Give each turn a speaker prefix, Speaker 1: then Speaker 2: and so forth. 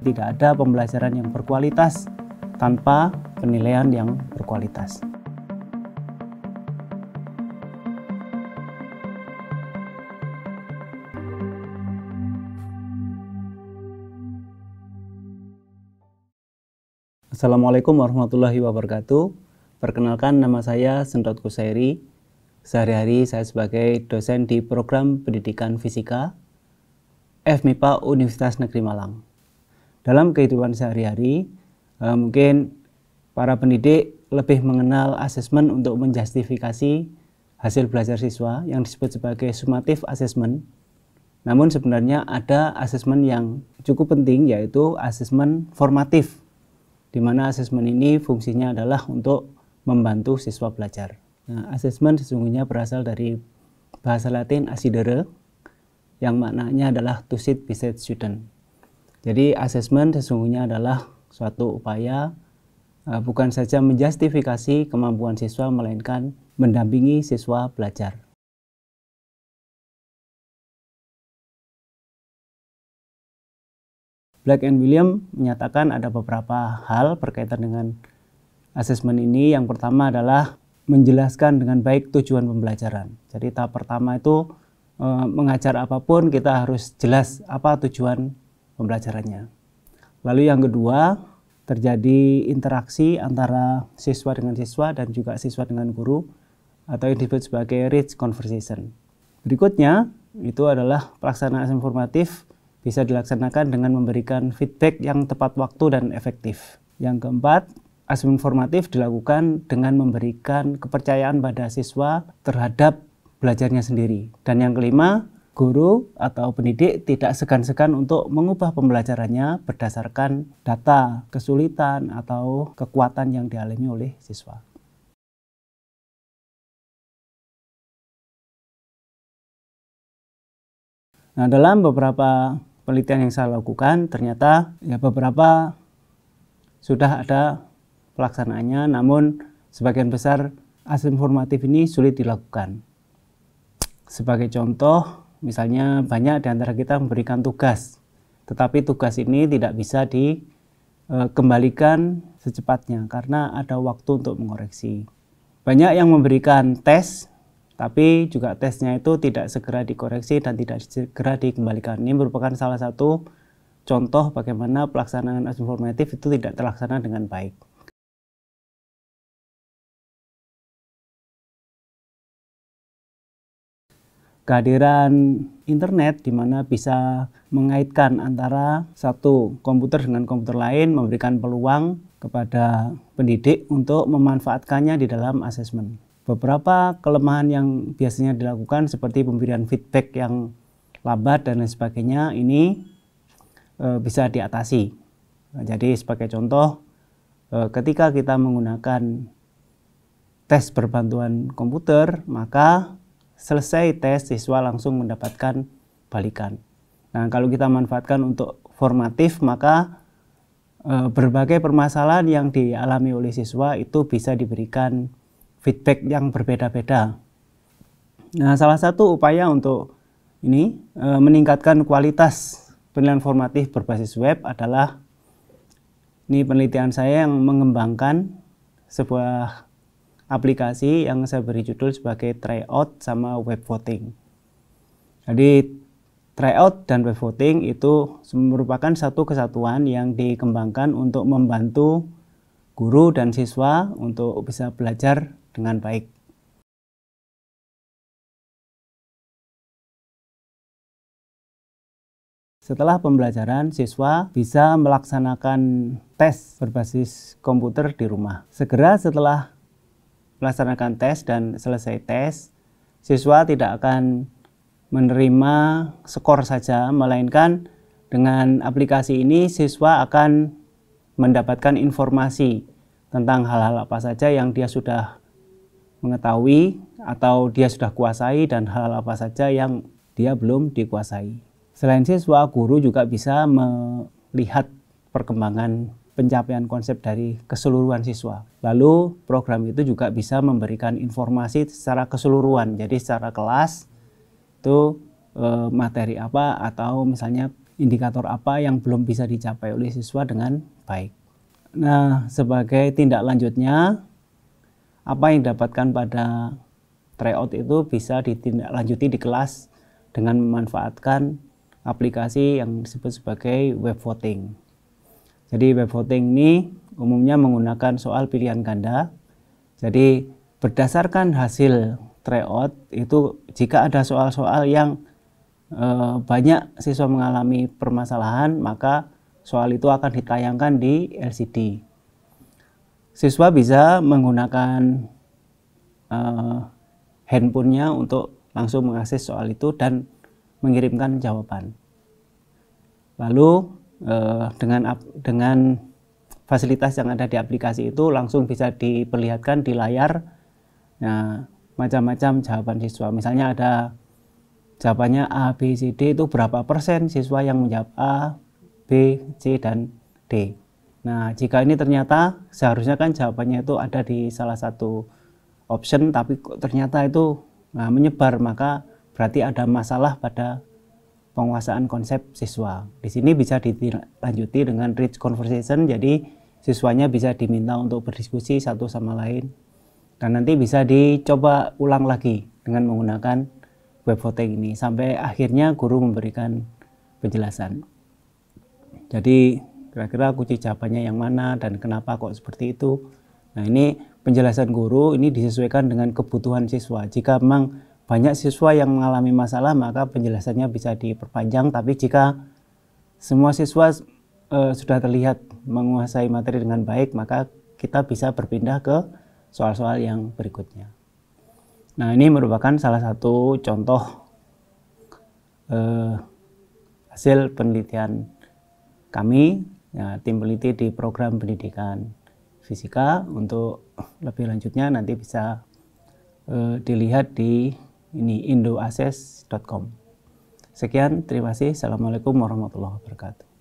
Speaker 1: tidak ada pembelajaran yang berkualitas tanpa penilaian yang berkualitas. Assalamualaikum warahmatullahi wabarakatuh. Perkenalkan, nama saya Sentot Kusairi. Sehari-hari saya sebagai dosen di program pendidikan fisika FMIPA Universitas Negeri Malang. Dalam kehidupan sehari-hari, mungkin para pendidik lebih mengenal asesmen untuk menjustifikasi hasil belajar siswa yang disebut sebagai summative assessment. Namun sebenarnya ada asesmen yang cukup penting, yaitu asesmen formatif, di mana asesmen ini fungsinya adalah untuk membantu siswa belajar. Nah, asesmen sesungguhnya berasal dari bahasa Latin assidere, yang maknanya adalah to sit beside student. Jadi asesmen sesungguhnya adalah suatu upaya bukan saja menjustifikasi kemampuan siswa, melainkan mendampingi siswa belajar. Black and William menyatakan ada beberapa hal berkaitan dengan asesmen ini. Yang pertama adalah menjelaskan dengan baik tujuan pembelajaran. Jadi tahap pertama itu mengajar apapun kita harus jelas apa tujuan pembelajarannya. Lalu yang kedua, terjadi interaksi antara siswa dengan siswa dan juga siswa dengan guru, atau yang disebut sebagai rich conversation. Berikutnya itu adalah pelaksanaan informatif bisa dilaksanakan dengan memberikan feedback yang tepat waktu dan efektif. Yang keempat, asesmen formatif dilakukan dengan memberikan kepercayaan pada siswa terhadap belajarnya sendiri. Dan yang kelima, guru atau pendidik tidak segan-segan untuk mengubah pembelajarannya berdasarkan data, kesulitan, atau kekuatan yang dialami oleh siswa. Nah, dalam beberapa penelitian yang saya lakukan, ternyata beberapa sudah ada pelaksanaannya, namun sebagian besar asesmen formatif ini sulit dilakukan. Sebagai contoh, misalnya banyak di antara kita memberikan tugas, tetapi tugas ini tidak bisa dikembalikan secepatnya karena ada waktu untuk mengoreksi. Banyak yang memberikan tes, tapi juga tesnya itu tidak segera dikoreksi dan tidak segera dikembalikan. Ini merupakan salah satu contoh bagaimana pelaksanaan asesmen formatif itu tidak terlaksana dengan baik. Kehadiran internet di mana bisa mengaitkan antara satu komputer dengan komputer lain memberikan peluang kepada pendidik untuk memanfaatkannya di dalam asesmen. Beberapa kelemahan yang biasanya dilakukan seperti pemberian feedback yang lambat dan lain sebagainya ini bisa diatasi. Jadi sebagai contoh, ketika kita menggunakan tes berbantuan komputer, maka selesai tes, siswa langsung mendapatkan balikan. Nah, kalau kita manfaatkan untuk formatif, maka berbagai permasalahan yang dialami oleh siswa itu bisa diberikan feedback yang berbeda-beda. Nah, salah satu upaya untuk ini meningkatkan kualitas penilaian formatif berbasis web adalah ini penelitian saya yang mengembangkan sebuah aplikasi yang saya beri judul sebagai tryout sama web voting. Jadi tryout dan web voting itu merupakan satu kesatuan yang dikembangkan untuk membantu guru dan siswa untuk bisa belajar dengan baik. Setelah pembelajaran, siswa bisa melaksanakan tes berbasis komputer di rumah. Segera setelah melaksanakan tes dan selesai tes, siswa tidak akan menerima skor saja, melainkan dengan aplikasi ini siswa akan mendapatkan informasi tentang hal-hal apa saja yang dia sudah mengetahui atau dia sudah kuasai dan hal-hal apa saja yang dia belum dikuasai. Selain siswa, guru juga bisa melihat perkembangan pencapaian konsep dari keseluruhan siswa. Lalu program itu juga bisa memberikan informasi secara keseluruhan. Jadi secara kelas itu materi apa, atau misalnya indikator apa yang belum bisa dicapai oleh siswa dengan baik. Nah, sebagai tindak lanjutnya, apa yang didapatkan pada tryout itu bisa ditindaklanjuti di kelas dengan memanfaatkan aplikasi yang disebut sebagai web voting. Jadi web voting ini umumnya menggunakan soal pilihan ganda. Jadi berdasarkan hasil tryout itu, jika ada soal-soal yang banyak siswa mengalami permasalahan, maka soal itu akan ditayangkan di LCD. Siswa bisa menggunakan handphonenya untuk langsung mengakses soal itu dan mengirimkan jawaban. Lalu dengan fasilitas yang ada di aplikasi itu langsung bisa diperlihatkan di layar. Nah, macam-macam jawaban siswa. Misalnya ada jawabannya A, B, C, D, itu berapa persen siswa yang menjawab A, B, C, dan D. Nah, jika ini ternyata seharusnya kan jawabannya itu ada di salah satu option, tapi ternyata itu menyebar, maka berarti ada masalah pada penguasaan konsep siswa. Di sini bisa dilanjuti dengan rich conversation, jadi siswanya bisa diminta untuk berdiskusi satu sama lain, dan nanti bisa dicoba ulang lagi dengan menggunakan web voting ini sampai akhirnya guru memberikan penjelasan. Jadi kira-kira kunci jawabannya yang mana dan kenapa kok seperti itu. Nah, ini penjelasan guru ini disesuaikan dengan kebutuhan siswa. Jika memang banyak siswa yang mengalami masalah, maka penjelasannya bisa diperpanjang. Tapi jika semua siswa sudah terlihat menguasai materi dengan baik, maka kita bisa berpindah ke soal-soal yang berikutnya. Nah, ini merupakan salah satu contoh hasil penelitian kami, ya, tim peneliti di program pendidikan fisika. Untuk lebih lanjutnya nanti bisa dilihat di indoassess.com. Sekian, terima kasih. Assalamualaikum warahmatullahi wabarakatuh.